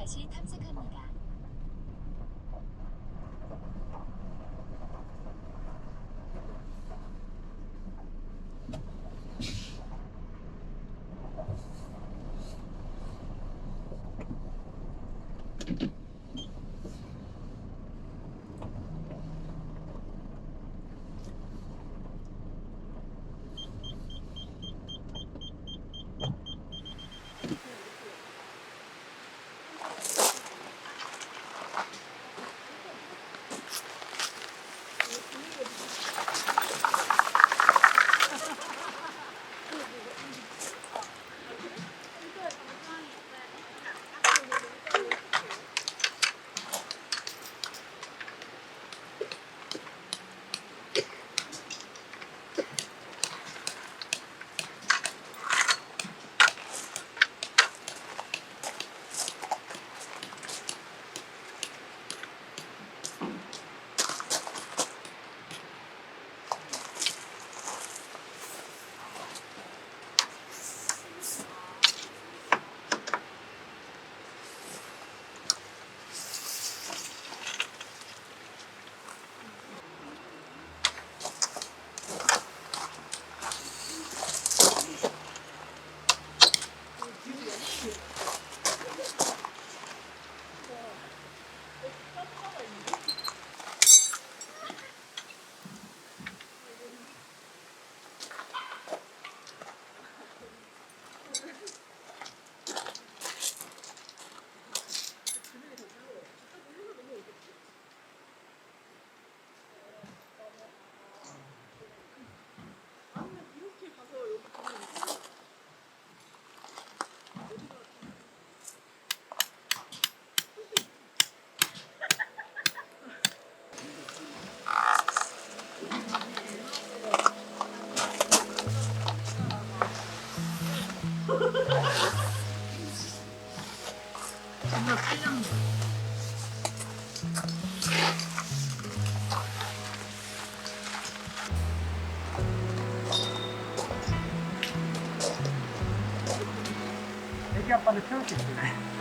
다시 탐색합니다. 정말 빨량. 애기 아빠를 태울 수 있어요.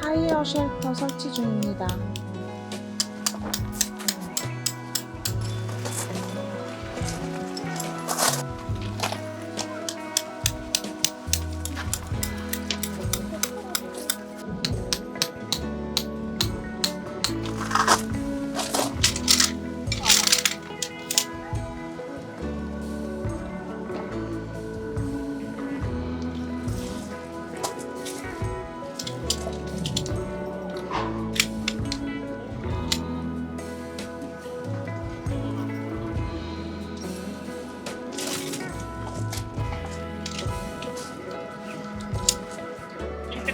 파이어 쉘터 설치 중입니다.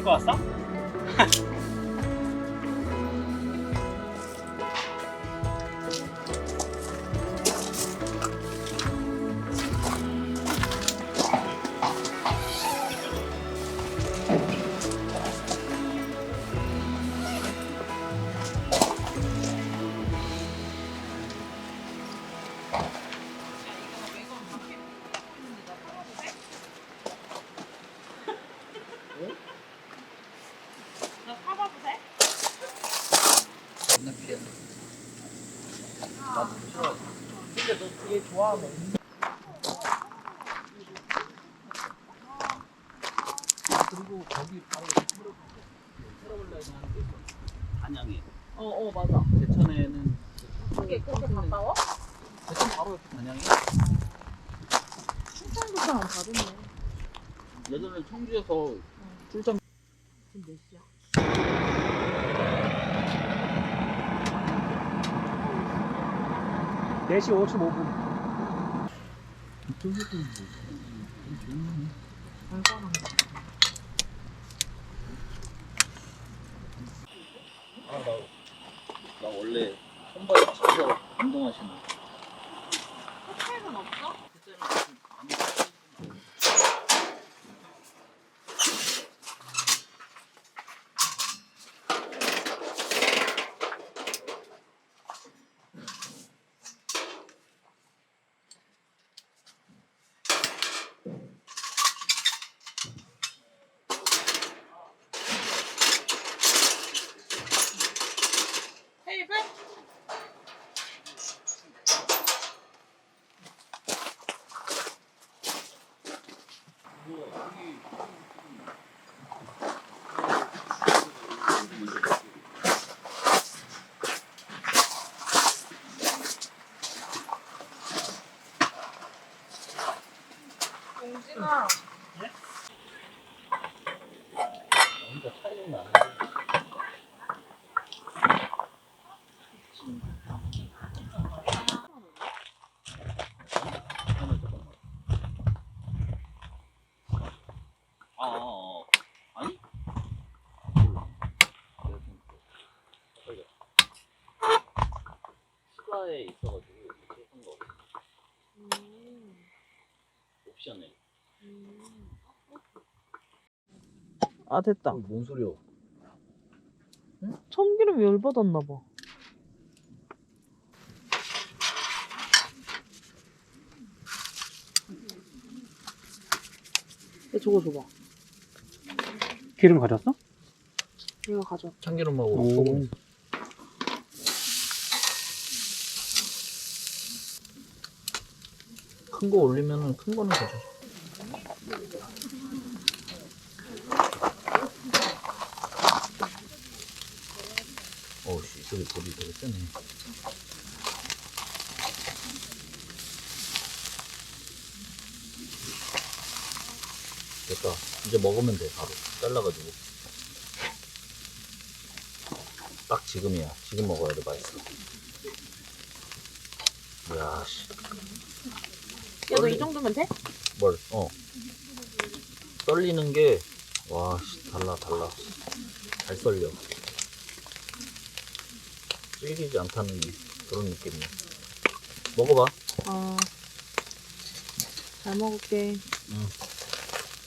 거 왔어? 나 사봐도 돼? 맨날 피해. 나도 싫어. 근데 너 얘 좋아하면. 그리고 거기 바로 테러블라이드 하는 게 있어. 단양에. 맞아. 제천에는 그게 그렇게 가까워? 제천 바로 옆에 단양이. 충청도랑 다르네. 예전에 청주에서 출장. 지금 몇 시야? (4시 55분) 이쪽에도 뭐 좋네. 나 원래 손발이 진짜 운동하시는. 호텔은 없어? 그때는 안 하고. 테이블? 용진아. 혼자 차이는 나는데. 아니? 몰라. 내가 좀 헷갈렸어. 시가에 있어가지고 그런 거 없어. 옵션에. 아 됐다. 뭔 소리야? 참기름이 열받았나 봐. 얘 저거 줘봐. 기름 가졌어? 얘가 가져. 참기름하고 오. 소금. 큰 거 올리면은 큰 거는 가져. 어우씨, 저기 불이 되게 세네. 됐다. 이제 먹으면 돼, 바로. 잘라가지고. 딱 지금이야. 지금 먹어야 돼, 맛있어. 이야, 씨. 야 너 이 정도면 돼? 뭘, 썰리는 게, 와, 씨, 달라. 잘 썰려. 질기지 않다는 그런 느낌이야. 먹어봐. 잘 먹을게. 응.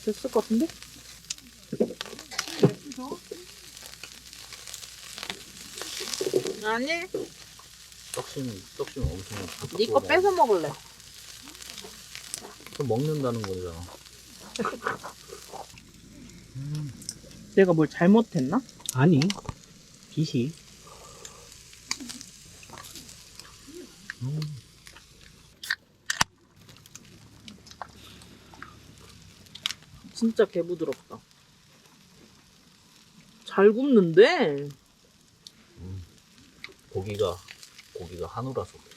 됐을 것 같은데? 아니, 떡심 엄청. 네 거 뺏어 먹을래. 그럼 먹는다는 거잖아. 내가 뭘 잘못했나? 아니 빛이 진짜 개부드럽다. 잘 굽는데? 고기가 한우라서 그래.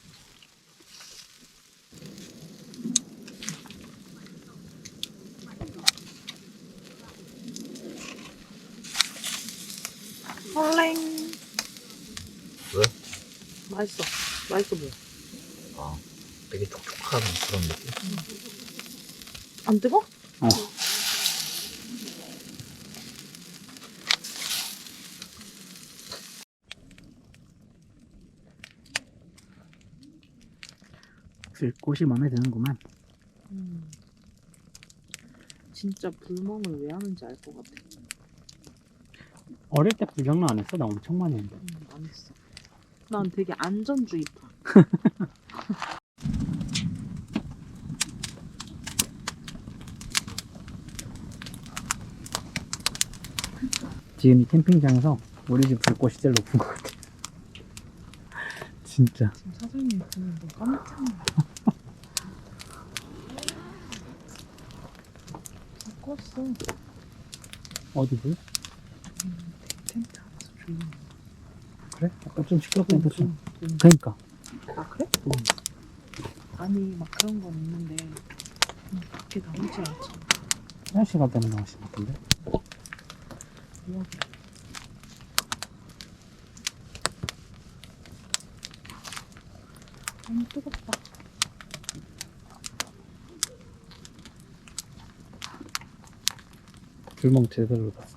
설랭. 왜? 맛있어. 맛있어 보여. 아, 되게 촉촉한 그런 느낌. 안 뜨거? 불꽃이 마음에 드는구만. 진짜 불멍을 왜 하는지 알 것 같아. 어릴 때 불장난 안 했어? 나 엄청 많이 했는데. 안 했어. 난 되게 안전주의파. 지금 이 캠핑장에서 우리 집 불꽃이 제일 높은 것 같아. 진짜. 지금 사장님이 보는데 깜짝 놀랐어. 껐어. 어디 불? 텐트 안에서 조용히. 그래? 아까 좀 시끄럽긴 했어. 좀. 그러니까. 아 그래? 아니 막 그런 건 있는데 밖에 나오지 않지. 화장실 갈 때는 나가신 것 같은데. 여기. 너무 뜨겁다. 불멍 제대로 났어.